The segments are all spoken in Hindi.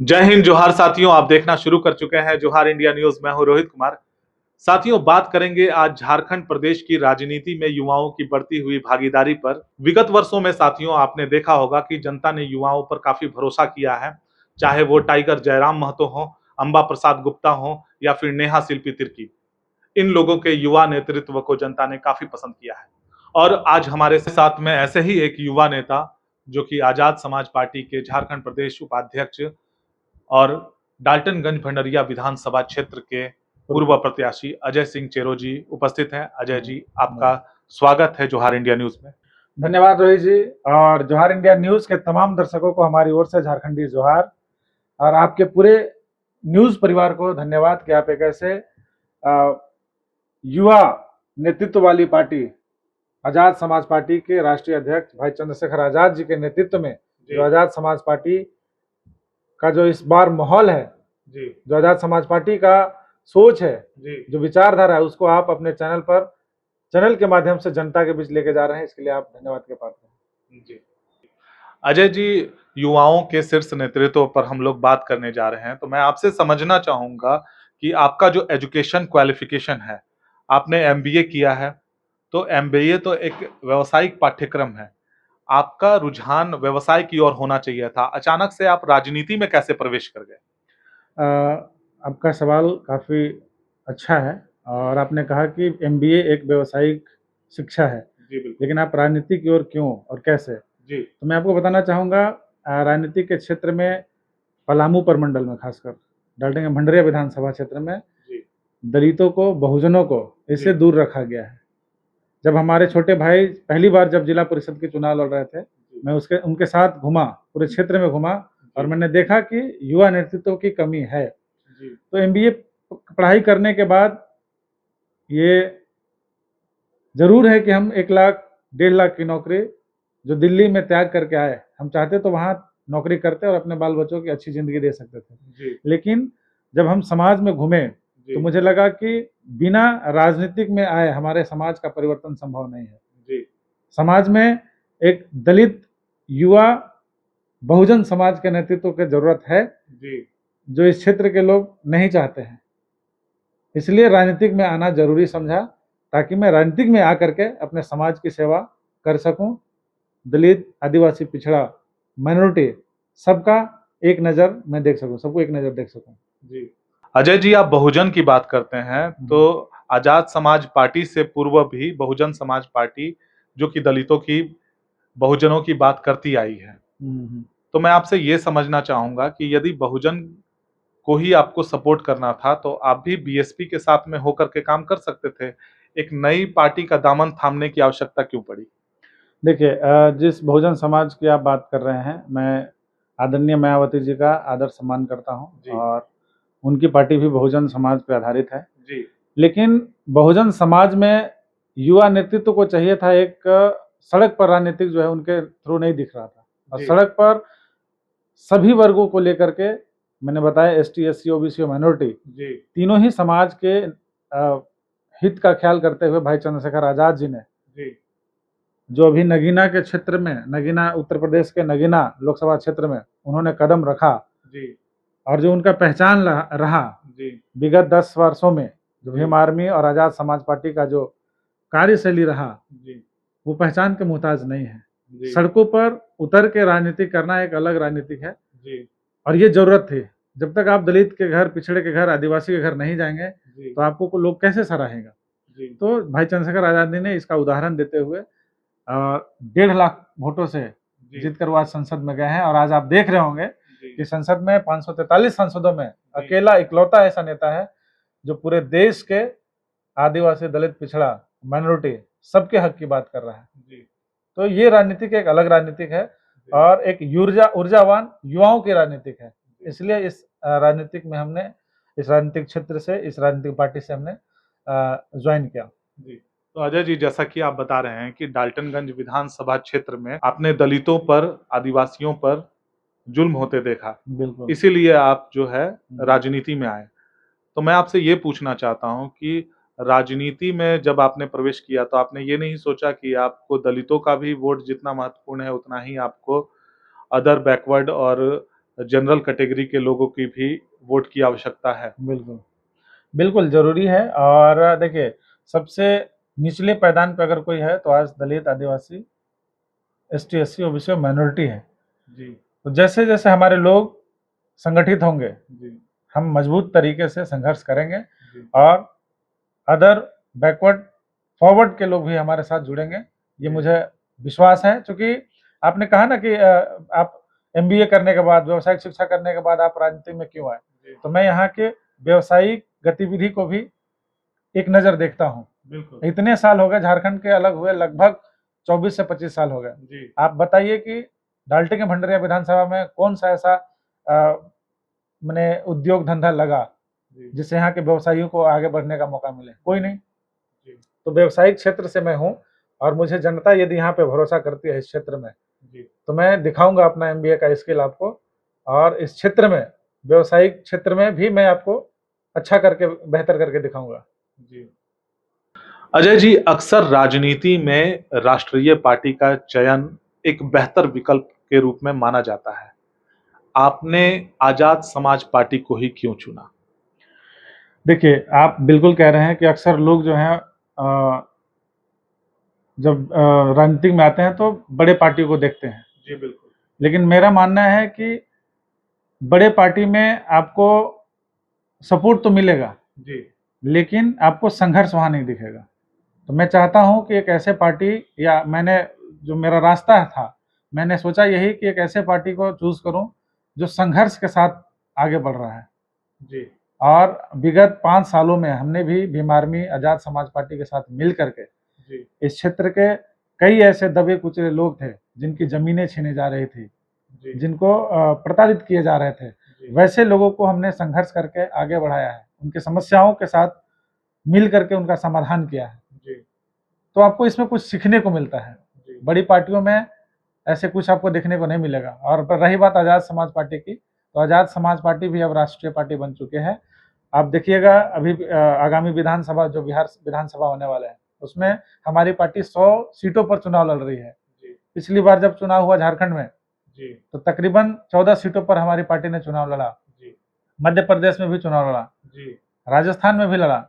जय हिंद जोहार साथियों, आप देखना शुरू कर चुके हैं जोहार इंडिया न्यूज। मैं हूं रोहित कुमार। साथियों, बात करेंगे आज झारखंड प्रदेश की राजनीति में युवाओं की बढ़ती हुई भागीदारी पर। विगत वर्षों में साथियों आपने देखा होगा कि जनता ने युवाओं पर काफी भरोसा किया है, चाहे वो टाइगर जयराम महतो हो, अंबा प्रसाद गुप्ता हो या फिर नेहा शिल्पी तिर्की। इन लोगों के युवा नेतृत्व को जनता ने काफी पसंद किया है। और आज हमारे साथ में ऐसे ही एक युवा नेता जो कि आजाद समाज पार्टी के झारखंड प्रदेश उपाध्यक्ष और डाल्टनगंज भंडरिया विधानसभा क्षेत्र के पूर्व प्रत्याशी अजय सिंह चेरो जी उपस्थित हैं। अजय जी, आपका स्वागत है जोहार इंडिया न्यूज में। धन्यवाद रोहित जी। और जोहार इंडिया न्यूज के तमाम दर्शकों को हमारी ओर से झारखंडी जोहार, और आपके पूरे न्यूज परिवार को धन्यवाद कि आप एक ऐसे युवा नेतृत्व वाली पार्टी आजाद समाज पार्टी के राष्ट्रीय अध्यक्ष भाई चंद्रशेखर आजाद जी के नेतृत्व में जो आजाद समाज पार्टी का जो इस बार माहौल है, जो आजाद समाज पार्टी का सोच है, जो विचारधारा है, उसको आप अपने चैनल के माध्यम से जनता के बीच लेके जा रहे हैं। इसके लिए आप धन्यवाद के पात्र हैं। जी अजय जी, युवाओं के शीर्ष नेतृत्व पर हम लोग बात करने जा रहे हैं, तो मैं आपसे समझना चाहूंगा कि आपका जो एजुकेशन क्वालिफिकेशन है, आपने एमबीए किया है, तो एमबीए तो एक व्यावसायिक पाठ्यक्रम है। आपका रुझान व्यवसाय की ओर होना चाहिए था, अचानक से आप राजनीति में कैसे प्रवेश कर गए? आपका सवाल काफ़ी अच्छा है, और आपने कहा कि एमबीए एक व्यावसायिक शिक्षा है, लेकिन आप राजनीति की ओर क्यों और कैसे? तो मैं आपको बताना चाहूँगा, राजनीति के क्षेत्र में पलामू प्रमंडल में, खासकर डाल्टनगंज भंडरिया विधानसभा क्षेत्र में दलितों को, बहुजनों को इससे दूर रखा गया है। जब हमारे छोटे भाई पहली बार जब जिला परिषद के चुनाव लड़ रहे थे, मैं उनके साथ घूमा, पूरे क्षेत्र में घूमा, और मैंने देखा कि युवा नेतृत्व की कमी है। तो एमबीए पढ़ाई करने के बाद ये जरूर है कि हम 1 लाख 1.5 लाख की नौकरी जो दिल्ली में त्याग करके आए, हम चाहते तो वहाँ नौकरी करते और अपने बाल बच्चों की अच्छी जिंदगी दे सकते थे। लेकिन जब हम समाज में घूमे तो मुझे लगा कि बिना राजनीतिक में आए हमारे समाज का परिवर्तन संभव नहीं है। समाज में एक दलित युवा बहुजन समाज के नेतृत्व की जरूरत है, जो इस क्षेत्र के लोग नहीं चाहते हैं। इसलिए राजनीतिक में आना जरूरी समझा, ताकि मैं राजनीतिक में आकर के अपने समाज की सेवा कर सकूं। दलित, आदिवासी, पिछड़ा, माइनॉरिटी, सबका एक नज़र मैं देख सकूं, सबको एक नज़र देख सकूं। अजय जी, आप बहुजन की बात करते हैं, तो आजाद समाज पार्टी से पूर्व भी बहुजन समाज पार्टी जो कि दलितों की, बहुजनों की बात करती आई है। तो मैं आपसे ये समझना चाहूंगा कि यदि बहुजन को ही आपको सपोर्ट करना था, तो आप भी बीएसपी के साथ में होकर के काम कर सकते थे। एक नई पार्टी का दामन थामने की आवश्यकता क्यों पड़ी? देखिए, जिस बहुजन समाज की आप बात कर रहे हैं, मैं आदरणीय मायावती जी का आदर सम्मान करता हूं, और उनकी पार्टी भी बहुजन समाज पर आधारित है। लेकिन बहुजन समाज में युवा नेतृत्व को चाहिए था, एक सड़क पर राजनीतिक जो है उनके थ्रू नहीं दिख रहा था। और सड़क पर सभी वर्गों को लेकर के, मैंने बताया एसटी, एससी, ओबीसी और माइनॉरिटी, तीनों ही समाज के हित का ख्याल करते हुए भाई चंद्रशेखर आजाद जी ने जो अभी नगीना के क्षेत्र में, नगीना उत्तर प्रदेश के नगीना लोकसभा क्षेत्र में उन्होंने कदम रखा, और जो उनका पहचान रहा विगत 10 वर्षों में, जो भीम आर्मी और आजाद समाज पार्टी का जो कार्यशैली रहा, वो पहचान के मुहताज नहीं है। सड़कों पर उतर के राजनीति करना एक अलग राजनीति है, और ये जरूरत थी। जब तक आप दलित के घर, पिछड़े के घर, आदिवासी के घर नहीं जाएंगे तो आपको लोग कैसे सराहेगा। तो भाई चंद्रशेखर आजाद ने इसका उदाहरण देते हुए 1.5 लाख वोटों से जीतकर वो आज संसद में गए हैं। और आज आप देख रहे होंगे कि संसद में 543 सांसदों में अकेला इकलौता ऐसा नेता है जो पूरे देश के आदिवासी, दलित, पिछड़ा, माइनॉरिटी सबके हक की बात कर रहा है। तो ये राजनीतिक एक अलग राजनीतिक है, और एक ऊर्जावान युवाओं की राजनीतिक है। इसलिए इस राजनीतिक में हमने, इस राजनीतिक क्षेत्र से, इस राजनीतिक पार्टी से हमने ज्वाइन किया। तो अजय जी, जैसा कि आप बता रहे हैं कि डाल्टनगंज विधानसभा क्षेत्र में आपने दलितों पर, आदिवासियों पर जुल्म होते देखा, इसीलिए आप जो है राजनीति में आए। तो मैं आपसे ये पूछना चाहता हूं कि राजनीति में जब आपने प्रवेश किया, तो आपने ये नहीं सोचा कि आपको दलितों का भी वोट जितना महत्वपूर्ण है, उतना ही आपको अदर बैकवर्ड और जनरल कैटेगरी के लोगों की भी वोट की आवश्यकता है। बिल्कुल बिल्कुल जरूरी है। और देखिए, सबसे निचले पायदान पे अगर कोई है तो आज दलित, आदिवासी, एसटी, एससी, ओबीसी और माइनॉरिटी है। जी तो जैसे जैसे हमारे लोग संगठित होंगे, जी हम मजबूत तरीके से संघर्ष करेंगे जी और अदर बैकवर्ड फॉरवर्ड के लोग भी हमारे साथ जुड़ेंगे, ये मुझे विश्वास है। क्योंकि आपने कहा ना कि आप एमबीए करने के बाद, व्यावसायिक शिक्षा करने के बाद आप राजनीति में क्यों आए, तो मैं यहाँ के व्यावसायिक गतिविधि को भी एक नज़र देखता हूँ। बिल्कुल इतने साल हो गए झारखंड के अलग हुए, लगभग 24 से 25 साल हो गए। जी आप बताइए कि डाल्टन भंडरिया विधानसभा में कौन सा ऐसा मैंने उद्योग धंधा लगा जिससे यहाँ के व्यवसायियों को आगे बढ़ने का मौका मिले? कोई नहीं। तो व्यवसायिक क्षेत्र से मैं हूँ और मुझे जनता यदि यहाँ पे भरोसा करती है इस क्षेत्र में, तो मैं दिखाऊंगा अपना एमबीए का स्किल आपको, और इस क्षेत्र में, व्यवसायिक क्षेत्र में भी मैं आपको अच्छा करके, बेहतर करके दिखाऊंगा। जी अजय जी, अक्सर राजनीति में राष्ट्रीय पार्टी का चयन एक बेहतर विकल्प के रूप में माना जाता है। आपने आजाद समाज पार्टी को ही क्यों चुना? देखिए, आप बिल्कुल कह रहे हैं कि अक्सर लोग जो हैं जब राजनीति में आते हैं तो बड़े पार्टी को देखते हैं। जी बिल्कुल। लेकिन मेरा मानना है कि बड़े पार्टी में आपको सपोर्ट तो मिलेगा जी लेकिन आपको संघर्ष वहाँ नहीं दिखेगा। तो मैं चाहता हूँ कि एक ऐसे पार्टी, या मैंने जो मेरा रास्ता था, मैंने सोचा यही कि एक ऐसे पार्टी को चूज करूँ जो संघर्ष के साथ आगे बढ़ रहा है। जी और विगत 5 सालों में हमने भी भीम आर्मी, आजाद समाज पार्टी के साथ मिल करके जी इस क्षेत्र के कई ऐसे दबे कुचले लोग थे जिनकी जमीनें छीने जा रही थी, जी जिनको प्रताड़ित किए जा रहे थे, वैसे लोगों को हमने संघर्ष करके आगे बढ़ाया है, उनकी समस्याओं के साथ मिल करके उनका समाधान किया है। जी तो आपको इसमें कुछ सीखने को मिलता है। जी बड़ी पार्टियों में ऐसे कुछ आपको देखने को नहीं मिलेगा। और पर रही बात आज़ाद समाज पार्टी की, तो आज़ाद समाज पार्टी भी अब राष्ट्रीय पार्टी बन चुके हैं। आप देखिएगा अभी आगामी विधानसभा, जो बिहार विधानसभा होने वाले हैं, उसमें हमारी पार्टी 100 सीटों पर चुनाव लड़ रही है। पिछली बार जब चुनाव हुआ झारखंड में, तो तकरीबन 14 सीटों पर हमारी पार्टी ने चुनाव लड़ा। मध्य प्रदेश में भी चुनाव लड़ा, राजस्थान में भी लड़ा,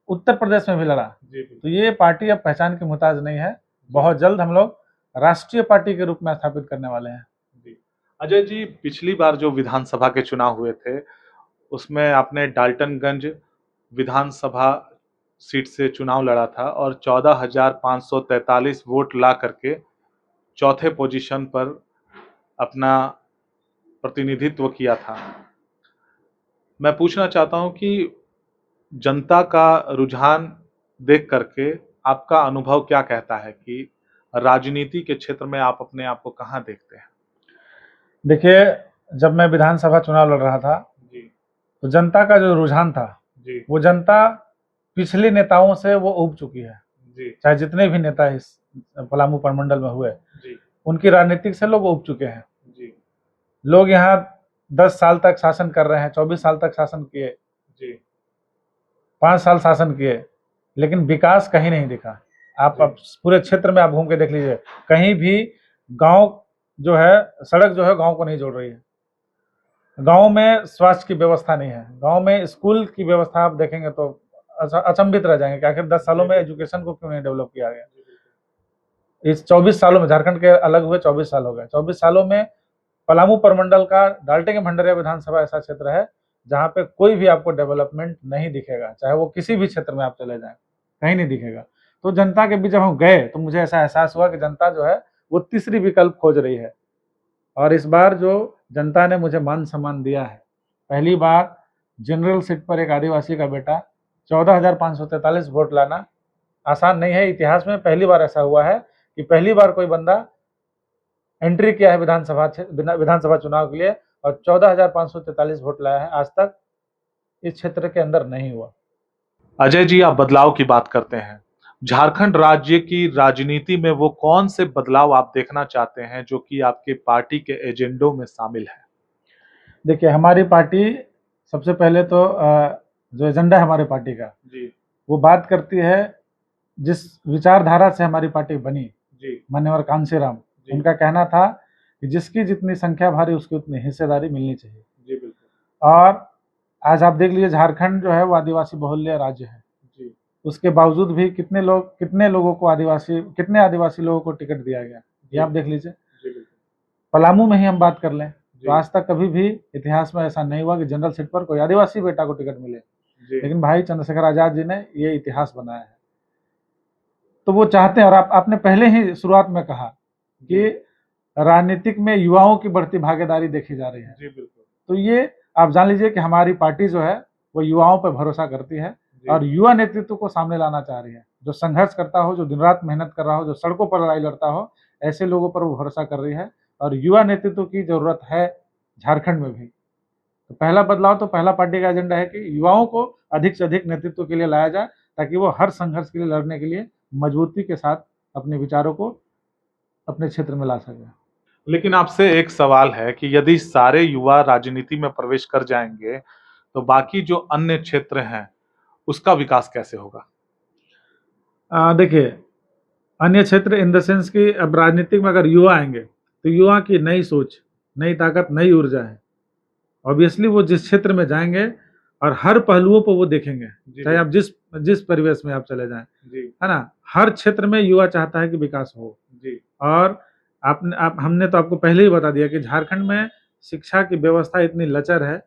उत्तर प्रदेश में भी लड़ा। तो ये पार्टी अब पहचान की मुहताज नहीं है। बहुत जल्द हम लोग राष्ट्रीय पार्टी के रूप में स्थापित करने वाले हैं। अजय जी, पिछली बार जो विधानसभा के चुनाव हुए थे उसमें आपने डाल्टनगंज विधानसभा सीट से चुनाव लड़ा था और 14,543 वोट ला करके चौथे पोजीशन पर अपना प्रतिनिधित्व किया था। मैं पूछना चाहता हूं कि जनता का रुझान देख करके आपका अनुभव क्या कहता है कि राजनीति के क्षेत्र में आप अपने आप को कहां देखते हैं? देखिए, जब मैं विधानसभा चुनाव लड़ रहा था तो जनता का जो रुझान था, वो जनता पिछले नेताओं से वो उब चुकी है। चाहे जितने भी नेता इस पलामू प्रमंडल में हुए, उनकी राजनीतिक से लोग उब चुके हैं। लोग यहाँ 10 साल तक शासन कर रहे हैं, 24 साल तक शासन किए, 5 साल शासन किए, लेकिन विकास कहीं नहीं दिखा। आप अब पूरे क्षेत्र में आप घूम के देख लीजिए, कहीं भी गांव जो है, सड़क जो है गांव को नहीं जोड़ रही है। गांव में स्वास्थ्य की व्यवस्था नहीं है, गांव में स्कूल की व्यवस्था आप देखेंगे तो अचंभित रह जाएंगे कि आखिर 10 सालों में एजुकेशन को क्यों नहीं डेवलप किया गया। इस 24 सालों में, झारखंड के अलग हुए 24 साल हो गए, 24 सालों में पलामू प्रमंडल का डाल्टन भंडरिया विधानसभा ऐसा क्षेत्र है जहाँ पे कोई भी आपको डेवलपमेंट नहीं दिखेगा, चाहे वो किसी भी क्षेत्र में आप चले जाएं, कहीं नहीं दिखेगा। तो जनता के बीच जब हम गए तो मुझे ऐसा एहसास हुआ कि जनता जो है वो तीसरी विकल्प खोज रही है। और इस बार जो जनता ने मुझे मान सम्मान दिया है, पहली बार जनरल सीट पर एक आदिवासी का बेटा 14,543 वोट लाना आसान नहीं है। इतिहास में पहली बार ऐसा हुआ है कि पहली बार कोई बंदा एंट्री किया है विधानसभा चुनाव के लिए और 14,543 वोट लाया है। आज तक इस क्षेत्र के अंदर नहीं हुआ। अजय जी, आप बदलाव की बात करते हैं, झारखंड राज्य की राजनीति में वो कौन से बदलाव आप देखना चाहते हैं जो कि आपके पार्टी के एजेंडों में शामिल है? देखिए, हमारी पार्टी सबसे पहले तो जो एजेंडा है हमारी पार्टी का, वो बात करती है जिस विचारधारा से हमारी पार्टी बनी, माननीय कांशीराम, उनका कहना था कि जिसकी जितनी संख्या भारी उसकी उतनी हिस्सेदारी मिलनी चाहिए। जी बिल्कुल। और आज आप देख लीजिए, झारखंड जो है वो आदिवासी बहुल्य राज्य है। जी उसके बावजूद भी कितने लोगों को कितने आदिवासी लोगों को टिकट दिया गया, ये आप देख लीजिए। जी बिल्कुल। पलामू में ही हम बात कर लें जी। तो आज तक कभी भी इतिहास में ऐसा नहीं हुआ कि जनरल सीट पर कोई आदिवासी बेटा को टिकट मिले। जी लेकिन भाई चंद्रशेखर आजाद जी ने ये इतिहास बनाया है। तो वो चाहते हैं, और आपने पहले ही शुरुआत में कहा कि राजनीतिक में युवाओं की बढ़ती भागीदारी देखी जा रही है। जी बिल्कुल। तो ये आप जान लीजिए कि हमारी पार्टी जो है वो युवाओं पर भरोसा करती है और युवा नेतृत्व को सामने लाना चाह रही है। जो संघर्ष करता हो, जो दिन रात मेहनत कर रहा हो, जो सड़कों पर लड़ाई लड़ता हो, ऐसे लोगों पर वो भरोसा कर रही है। और युवा नेतृत्व की जरूरत है झारखंड में भी। तो पहला बदलाव, तो पहला पार्टी का एजेंडा है कि युवाओं को अधिक से अधिक नेतृत्व के लिए लाया जाए, ताकि वो हर संघर्ष के लिए लड़ने के लिए मजबूती के साथ अपने विचारों को अपने क्षेत्र में ला सके। लेकिन आपसे एक सवाल है कि यदि सारे युवा राजनीति में प्रवेश कर जाएंगे तो बाकी जो अन्य क्षेत्र हैं उसका विकास कैसे होगा? देखिए, अन्य क्षेत्र इन द सेंस कि अब राजनीतिक में अगर युवा आएंगे तो युवा की नई सोच, नई ताकत, नई ऊर्जा है। ऑब्वियसली वो जिस क्षेत्र में जाएंगे और हर पहलुओं को वो देखेंगे, चाहे आप जिस परिवेश में आप चले जाएं, है ना। हर क्षेत्र में युवा चाहता है कि विकास हो। और हमने तो आपको पहले ही बता दिया कि झारखंड में शिक्षा की व्यवस्था इतनी लचर है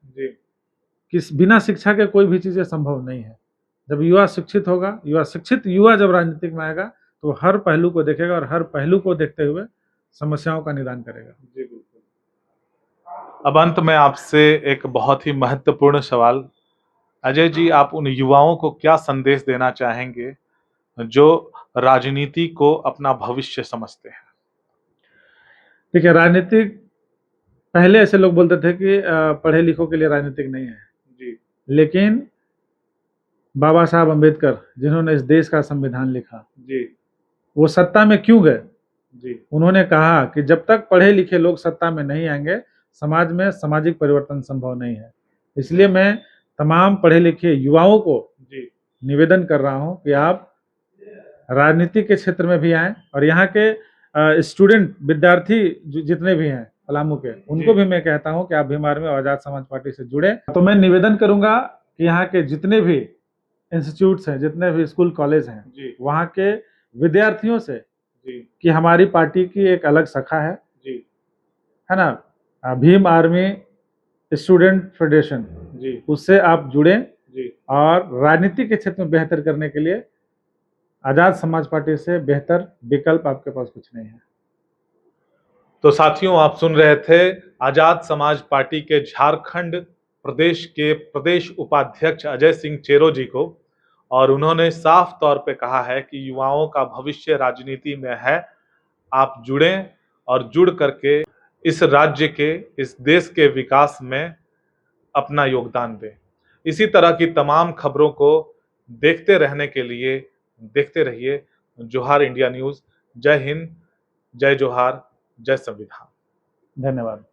कि बिना शिक्षा के कोई भी चीजें संभव नहीं है। जब युवा शिक्षित होगा, शिक्षित युवा जब राजनीतिक में आएगा तो हर पहलू को देखेगा और हर पहलू को देखते हुए समस्याओं का निदान करेगा। जी बिल्कुल। अब अंत में आपसे एक बहुत ही महत्वपूर्ण सवाल, अजय जी, आप उन युवाओं को क्या संदेश देना चाहेंगे जो राजनीति को अपना भविष्य समझते हैं? देखिए, राजनीतिक, पहले ऐसे लोग बोलते थे कि पढ़े लिखों के लिए राजनीतिक नहीं है जी। लेकिन बाबा साहब अम्बेडकर, जिन्होंने इस देश का संविधान लिखा जी, वो सत्ता में क्यों गए जी? उन्होंने कहा कि जब तक पढ़े लिखे लोग सत्ता में नहीं आएंगे, समाज में सामाजिक परिवर्तन संभव नहीं है। इसलिए मैं तमाम पढ़े लिखे युवाओं को जी निवेदन कर रहा हूं कि आप राजनीति के क्षेत्र में भी आएं और यहाँ के स्टूडेंट, विद्यार्थी जितने भी हैं पलामू के, उनको भी मैं कहता हूं कि आप भीम आर्मी और आजाद समाज पार्टी से जुड़े। तो मैं निवेदन करूंगा कि यहाँ के जितने भी इंस्टीट्यूट्स हैं, जितने भी स्कूल कॉलेज हैं, वहाँ के विद्यार्थियों से कि हमारी पार्टी की एक अलग शाखा है है ना, भीम आर्मी स्टूडेंट फेडरेशन, उससे आप जुड़े और राजनीति के क्षेत्र में बेहतर करने के लिए आजाद समाज पार्टी से बेहतर विकल्प आपके पास कुछ नहीं है। तो साथियों, आप सुन रहे थे आजाद समाज पार्टी के झारखंड प्रदेश के प्रदेश उपाध्यक्ष अजय सिंह चेरो जी को, और उन्होंने साफ तौर पे कहा है कि युवाओं का भविष्य राजनीति में है। आप जुड़ें और जुड़ करके इस राज्य के, इस देश के विकास में अपना योगदान दें। इसी तरह की तमाम खबरों को देखते रहने के लिए देखते रहिए जोहार इंडिया न्यूज़। जय हिंद, जय जोहार, जय संविधान। धन्यवाद।